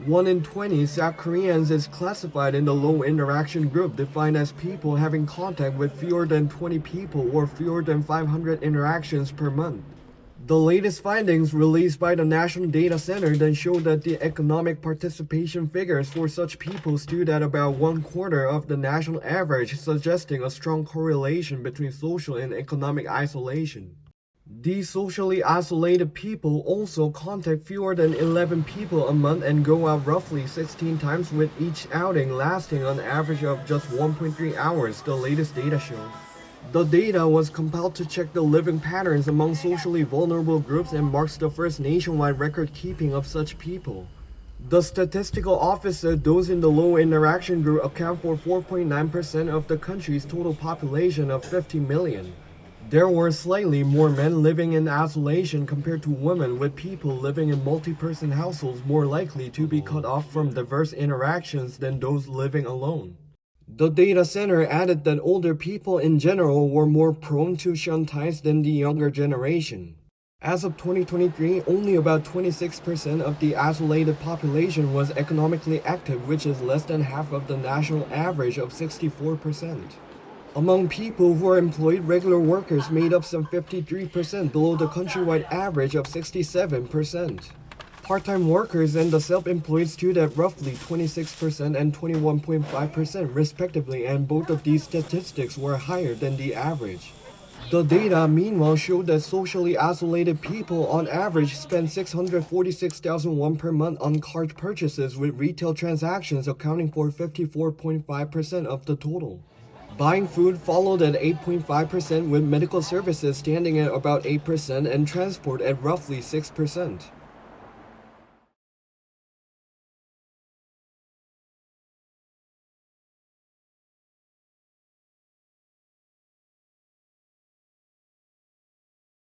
1 in 20 South Koreans is classified in the low interaction group, defined as people having contact with fewer than 20 people or fewer than 500 interactions per month. The latest findings released by the National Data Center then show that the economic participation figures for such people stood at about 1/4 of the national average, suggesting a strong correlation between social and economic isolation. These socially isolated people also contact fewer than 11 people a month and go out roughly 16 times, with each outing lasting an average of just 1.3 hours, the latest data showed. The data was compiled to check the living patterns among socially vulnerable groups and marks the first nationwide record keeping of such people. The statistical office said those in the low interaction group account for 4.9% of the country's total population of 50 million. There were slightly more men living in isolation compared to women, with people living in multi-person households more likely to be cut off from diverse interactions than those living alone. The data center added that older people in general were more prone to shun ties than the younger generation. As of 2023, only about 26% of the isolated population was economically active, which is less than half of the national average of 64%. Among people who are employed, regular workers made up some 53%, below the countrywide average of 67%. Part-time workers and the self-employed stood at roughly 26% and 21.5% respectively, and both of these statistics were higher than the average. The data, meanwhile, showed that socially isolated people on average spend 646,000 won per month on card purchases, with retail transactions accounting for 54.5% of the total. Buying food followed at 8.5%, with medical services standing at about 8% and transport at roughly 6%.